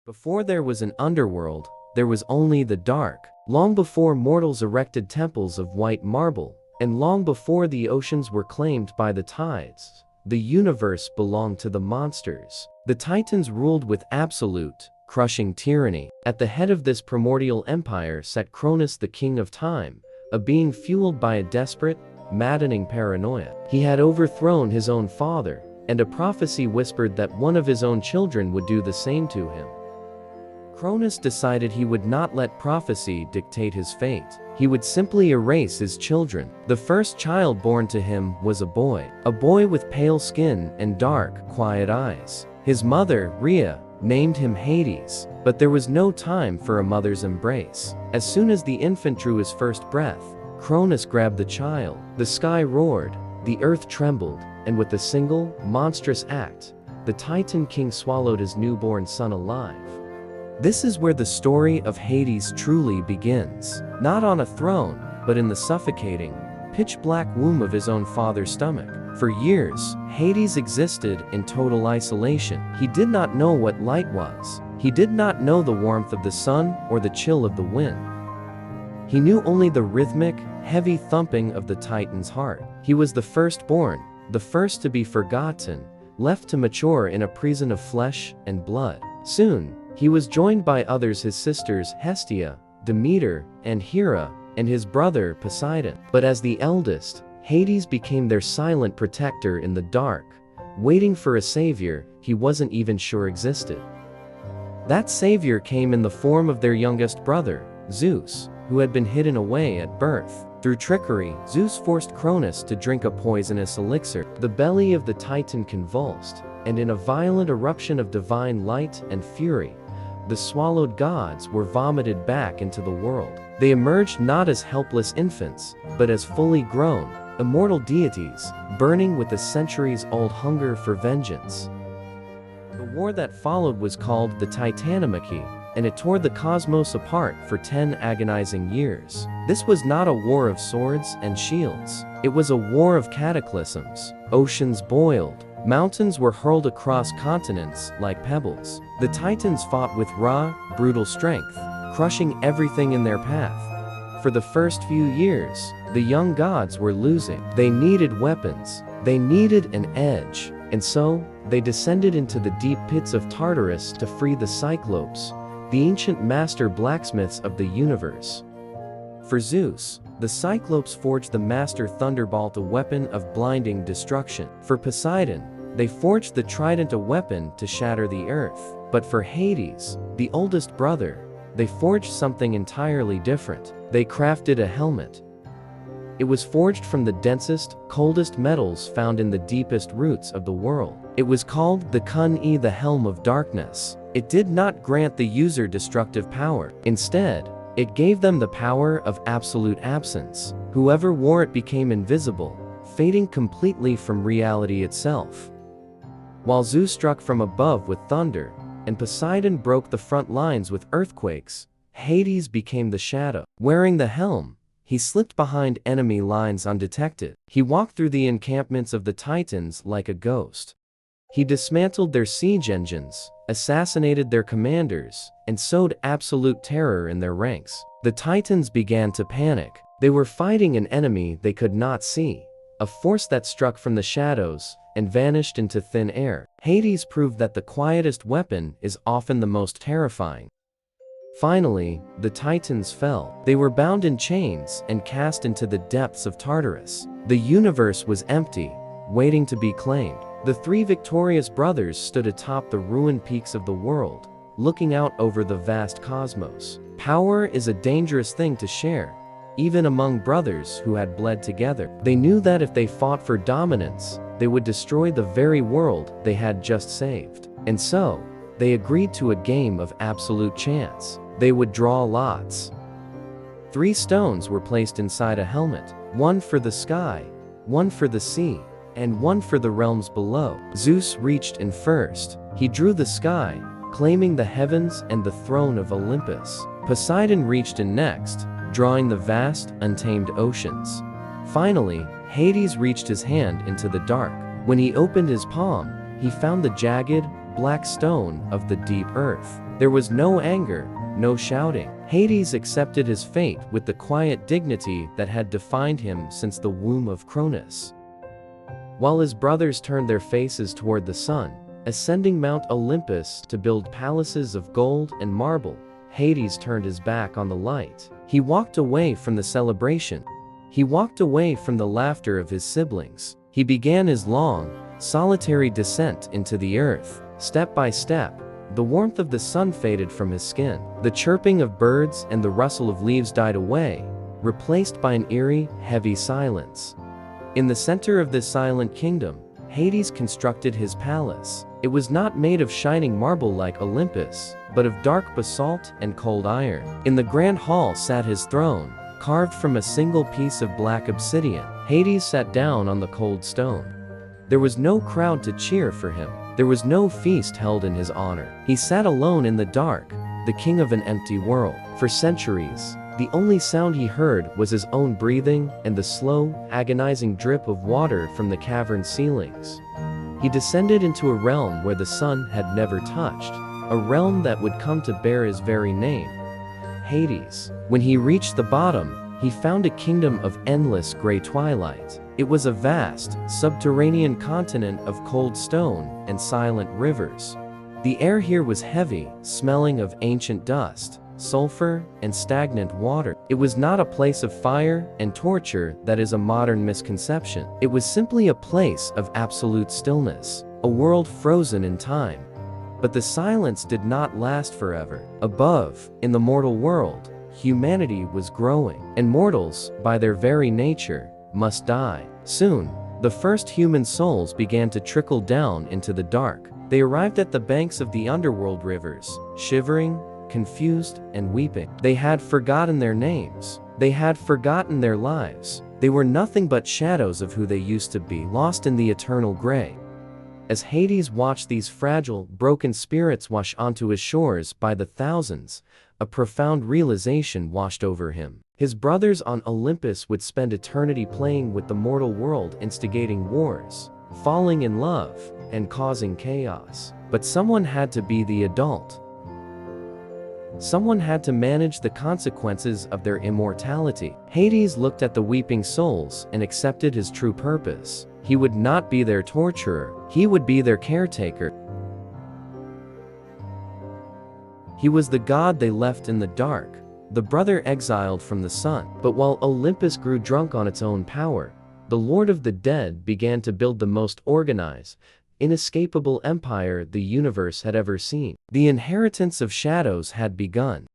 Before there was an underworld, there was only the dark. Long before mortals erected temples of white marble, and long before the oceans were claimed by the tides, the universe belonged to the monsters. The Titans ruled with absolute, crushing tyranny. At the head of this primordial empire sat Cronus, the king of time, a being fueled by a desperate, maddening paranoia. He had overthrown his own father, and a prophecy whispered that one of his own children would do the same to him. Cronus decided he would not let prophecy dictate his fate. He would simply erase his children. The first child born to him was a boy with pale skin and dark, quiet eyes. His mother, Rhea, named him Hades, but there was no time for a mother's embrace. As soon as the infant drew his first breath, Cronus grabbed the child. The sky roared, the earth trembled, and with a single, monstrous act, the Titan King swallowed his newborn son alive. This is where the story of Hades truly begins. Not on a throne, but in the suffocating, pitch-black womb of his own father's stomach. For years, Hades existed in total isolation. He did not know what light was. He did not know the warmth of the sun or the chill of the wind. He knew only the rhythmic, heavy thumping of the Titan's heart. He was the firstborn, the first to be forgotten, left to mature in a prison of flesh and blood. Soon, he was joined by others, his sisters Hestia, Demeter, and Hera, and his brother Poseidon. But as the eldest, Hades became their silent protector in the dark, waiting for a savior he wasn't even sure existed. That savior came in the form of their youngest brother, Zeus, who had been hidden away at birth. Through trickery, Zeus forced Cronus to drink a poisonous elixir. The belly of the Titan convulsed, and in a violent eruption of divine light and fury, the swallowed gods were vomited back into the world. They emerged not as helpless infants, but as fully grown, immortal deities, burning with a centuries-old hunger for vengeance. The war that followed was called the Titanomachy, and it tore the cosmos apart for 10 agonizing years. This was not a war of swords and shields. It was a war of cataclysms. Oceans boiled. Mountains were hurled across continents like pebbles. The Titans fought with raw, brutal strength, crushing everything in their path. For the first few years, the young gods were losing. They needed weapons. They needed an edge. And so, they descended into the deep pits of Tartarus to free the Cyclopes, the ancient master blacksmiths of the universe. For Zeus, the Cyclopes forged the master thunderbolt, a weapon of blinding destruction. For Poseidon, they forged the trident, a weapon to shatter the earth. But for Hades, the oldest brother, they forged something entirely different. They crafted a helmet. It was forged from the densest, coldest metals found in the deepest roots of the world. It was called the Kun-e, the Helm of Darkness. It did not grant the user destructive power. Instead, it gave them the power of absolute absence. Whoever wore it became invisible, fading completely from reality itself. While Zeus struck from above with thunder, and Poseidon broke the front lines with earthquakes, Hades became the shadow. Wearing the helm, he slipped behind enemy lines undetected. He walked through the encampments of the Titans like a ghost. He dismantled their siege engines, assassinated their commanders, and sowed absolute terror in their ranks. The Titans began to panic. They were fighting an enemy they could not see, a force that struck from the shadows and vanished into thin air. Hades proved that the quietest weapon is often the most terrifying. Finally, the Titans fell. They were bound in chains and cast into the depths of Tartarus. The universe was empty, waiting to be claimed. The three victorious brothers stood atop the ruined peaks of the world, looking out over the vast cosmos. Power is a dangerous thing to share, even among brothers who had bled together. They knew that if they fought for dominance, they would destroy the very world they had just saved. And so, they agreed to a game of absolute chance. They would draw lots. 3 stones were placed inside a helmet, one for the sky, one for the sea, and one for the realms below. Zeus reached in first. He drew the sky, claiming the heavens and the throne of Olympus. Poseidon reached in next, drawing the vast, untamed oceans. Finally, Hades reached his hand into the dark. When he opened his palm, he found the jagged, black stone of the deep earth. There was no anger, no shouting. Hades accepted his fate with the quiet dignity that had defined him since the womb of Cronus. While his brothers turned their faces toward the sun, ascending Mount Olympus to build palaces of gold and marble, Hades turned his back on the light. He walked away from the celebration. He walked away from the laughter of his siblings. He began his long, solitary descent into the earth. Step by step, the warmth of the sun faded from his skin. The chirping of birds and the rustle of leaves died away, replaced by an eerie, heavy silence. In the center of this silent kingdom, Hades constructed his palace. It was not made of shining marble like Olympus, but of dark basalt and cold iron. In the grand hall sat his throne, carved from a single piece of black obsidian. Hades sat down on the cold stone. There was no crowd to cheer for him. There was no feast held in his honor. He sat alone in the dark, the king of an empty world. For centuries, the only sound he heard was his own breathing and the slow, agonizing drip of water from the cavern ceilings. He descended into a realm where the sun had never touched, a realm that would come to bear his very name, Hades. When he reached the bottom, he found a kingdom of endless gray twilight. It was a vast, subterranean continent of cold stone and silent rivers. The air here was heavy, smelling of ancient dust, sulfur, and stagnant water. It was not a place of fire and torture that is a modern misconception. It was simply a place of absolute stillness, a world frozen in time. But the silence did not last forever. Above, in the mortal world, humanity was growing, and mortals, by their very nature, must die. Soon, the first human souls began to trickle down into the dark. They arrived at the banks of the underworld rivers, shivering, confused, and weeping. They had forgotten their names. They had forgotten their lives. They were nothing but shadows of who they used to be, lost in the eternal gray. As Hades watched these fragile, broken spirits wash onto his shores by the thousands, a profound realization washed over him. His brothers on Olympus would spend eternity playing with the mortal world, instigating wars, falling in love, and causing chaos. But someone had to be the adult. Someone had to manage the consequences of their immortality. Hades looked at the weeping souls and accepted his true purpose. He would not be their torturer. He would be their caretaker. He was the god they left in the dark, the brother exiled from the sun. But while Olympus grew drunk on its own power, the Lord of the Dead began to build the most organized, inescapable empire the universe had ever seen. The inheritance of shadows had begun.